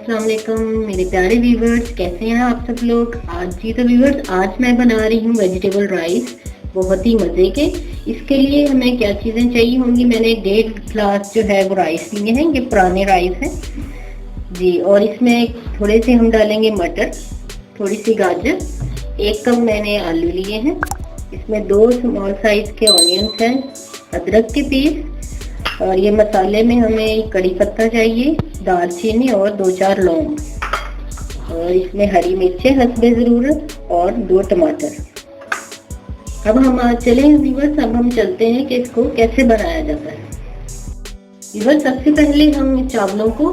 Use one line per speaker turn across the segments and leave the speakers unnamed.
अस्सलाम वालेकुम मेरे प्यारे व्यूवर्स, कैसे हैं आप सब लोग। तो व्यूवर्स, आज मैं बना रही हूँ वेजिटेबल राइस, बहुत ही मज़े के। इसके लिए हमें क्या चीज़ें चाहिए होंगी। मैंने 1.5 गिलास जो है वो राइस लिए हैं, ये पुराने राइस हैं जी। और इसमें थोड़े से हम डालेंगे मटर, थोड़ी सी गाजर, 1 कप मैंने आलू लिए हैं। इसमें 2 स्मॉल साइज के ऑनियंस हैं, अदरक के पीस। और ये मसाले में हमें कड़ी पत्ता चाहिए, दालचीनी और 2-4 लौंग। और इसमें हरी मिर्चें हस्बे ज़रूरत और 2 टमाटर। अब हम चलें व्यूअर्स, अब हम चलते हैं कि इसको कैसे बनाया जाता है। व्यूअर्स, सबसे पहले हम चावलों को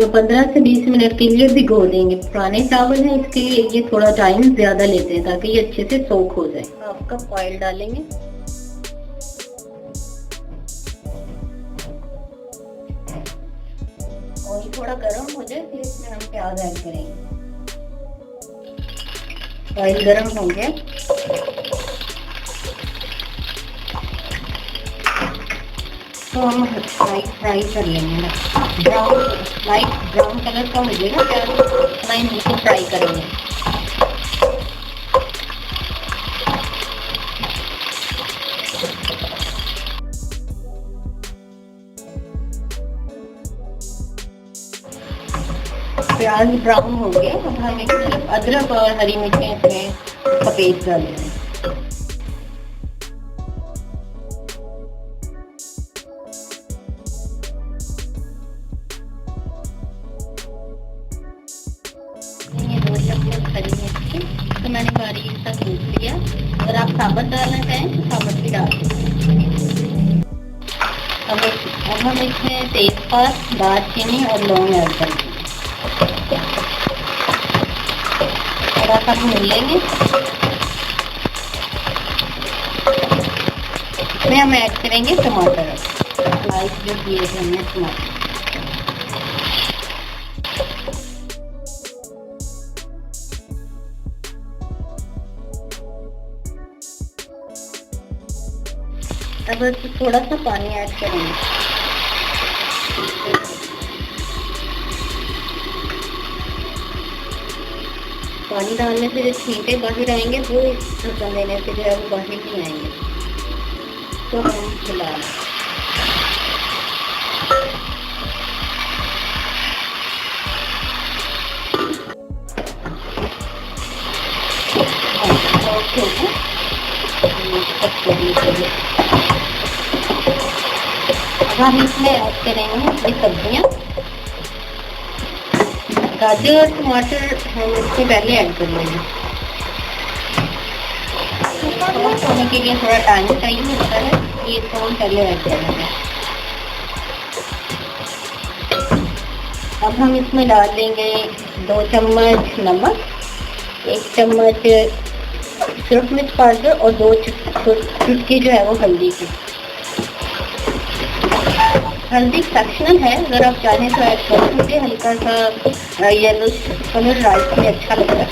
15 से 20 मिनट के लिए भिगो देंगे। पुराने चावल हैं, इसके लिए ये थोड़ा टाइम ज़्यादा लेते हैं ताकि ये अच्छे से सोख हो जाए। 1 कप ऑयल डालेंगे। ऑयल थोड़ा गर्म हो जाए फिर इसमें हम प्याज ऐड करेंगे। ऑयल गर्म हो गया, तो हम फ्राई कर लेंगे ना। लाइट ब्राउन कलर का हो जाएगा प्याज, उतना ही नीचे फ्राई करेंगे। प्याज ब्राउन हो गया, अब हम इसमें अदरक और हरी मिर्चें इसमें सफेद डाल देंगे। ये 2 चम्मच हरी मिर्ची तो मैंने बारीक सा कूट लिया। अगर आप साबुत डालना चाहें तो साबुत भी डाल दें। अब हम इसमें तेजपात, दालचीनी और लौंग ऐड कर देंगे। थोड़ा सा भून लेंगे। इसमें हम ऐड करेंगे टमाटर, स्लाइस जो किए थे हमने टमाटर। अब थोड़ा सा पानी ऐड करेंगे। पानी डालने से जो छींटे बाहर आएंगे वो ढक्कन देने से जो है वो बाहर नहीं आएंगे। तो हम खिला लें। अब हम इसमें ऐड करेंगे अपनी सब्जियाँ। गाजर और टमाटर हम इससे पहले ऐड कर लेंगे। सॉफ्ट होने के लिए थोड़ा टाइम चाहिए होता है, ये तो हम पहले ऐड कर लेंगे। अब हम इसमें डाल देंगे 2 चम्मच नमक, 1 चम्मच सूरज मिर्च पाउडर और 2 चुटकी जो है वो हल्दी की। हल्दी सेक्शनल है, अगर आप चाहें तो ऐड कर सकते हैं। हल्का सा येलो कलर राइस में अच्छा लगता है।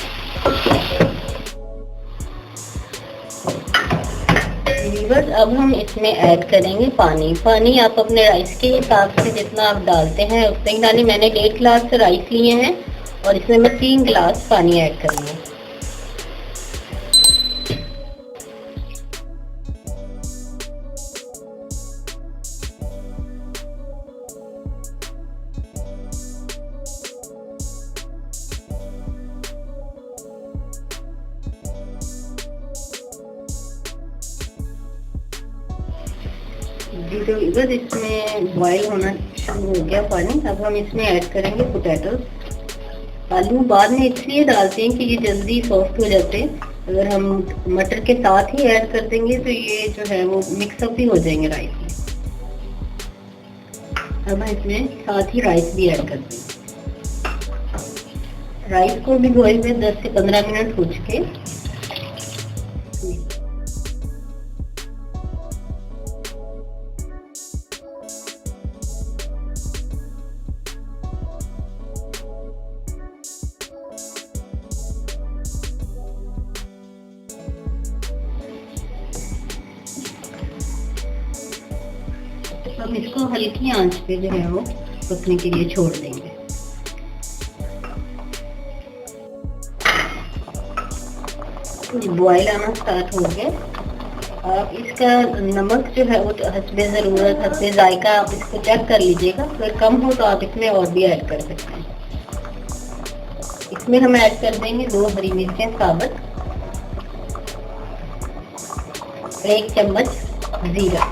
अब हम इसमें ऐड करेंगे पानी आप अपने राइस के हिसाब से जितना आप डालते हैं उतना ही डालें। मैंने 1.5 गिलास राइस लिए हैं और इसमें मैं 3 गिलास पानी ऐड करूँगी। जी तो बस इसमें बॉईल होना शुरू हो गया पानी। अब हम इसमें ऐड करेंगे पोटैटोस। आलू बाद में इसलिए डालते हैं कि ये जल्दी सॉफ्ट हो जाते हैं। अगर हम मटर के साथ ही ऐड कर देंगे तो ये जो है वो मिक्सअप भी हो जाएंगे राइस में। अब हम इसमें साथ ही राइस भी ऐड कर देंगे। राइस को भिगोए हुए 10 से 15 मिनट हो चुके। हम इसको हल्की आंच पे जो है वो पकने के लिए छोड़ देंगे। बॉयल आना स्टार्ट हो गया। आप इसका नमक जो है वो हस्बे ज़रूरत, हस्बे जायका आप इसको चेक कर लीजिएगा। अगर कम हो तो आप इसमें और भी ऐड कर सकते हैं। इसमें हम ऐड कर देंगे 2 हरी मिर्चें साबुत, 1 चम्मच जीरा।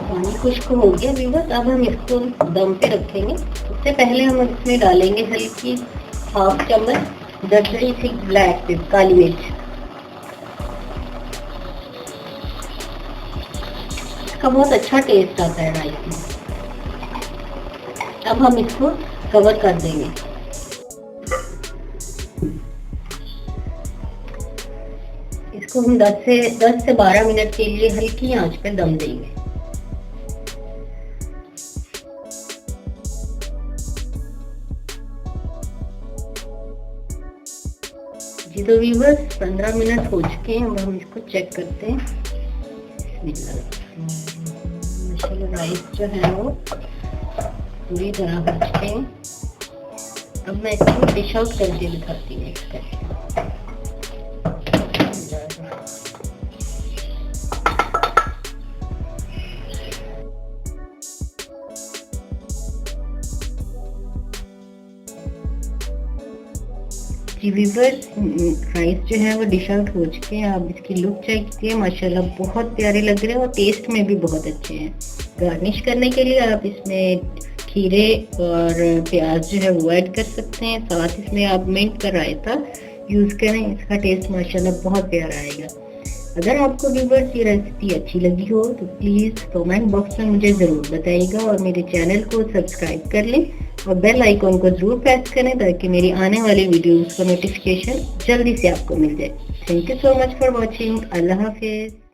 पानी खुश्क हो गया व्यूअर्स, अब हम इसको दम पे रखेंगे। उससे पहले हम इसमें डालेंगे हल्की 1/2 चम्मच दरदरी सी ब्लैक पेपर, काली मिर्च। इसका बहुत अच्छा टेस्ट आता है राइस में। अब हम इसको कवर कर देंगे। इसको हम 10 से 12 मिनट के लिए हल्की आंच पर दम देंगे। जी तो व्यूअर्स 15 मिनट हो चुके हैं। अब हम इसको चेक करते हैं। माशाल्लाह राइस जो है वो पूरी तरह हो चुके हैं। अब मैं इसको डिश आउट करके दिखाती हूँ। जी व्यूअर्स राइस जो है वो डिश आउट हो चुके हैं। आप इसकी लुक चेक कीजिए, माशाल्लाह बहुत प्यारे लग रहे हैं और टेस्ट में भी बहुत अच्छे हैं। गार्निश करने के लिए आप इसमें खीरे और प्याज जो है वो ऐड कर सकते हैं। साथ इसमें आप मिंट का रायता यूज़ करें, इसका टेस्ट माशाल्लाह बहुत प्यारा आएगा। अगर आपको व्यूअर्स ये रेसिपी अच्छी लगी हो तो प्लीज़ कमेंट बॉक्स में मुझे ज़रूर बताइएगा और मेरे चैनल को सब्सक्राइब कर लें और बेल आइकॉन को ज़रूर प्रेस करें ताकि मेरी आने वाली वीडियोस का नोटिफिकेशन जल्दी से आपको मिल जाए। Thank you so much for watching. अल्लाह हाफिज़।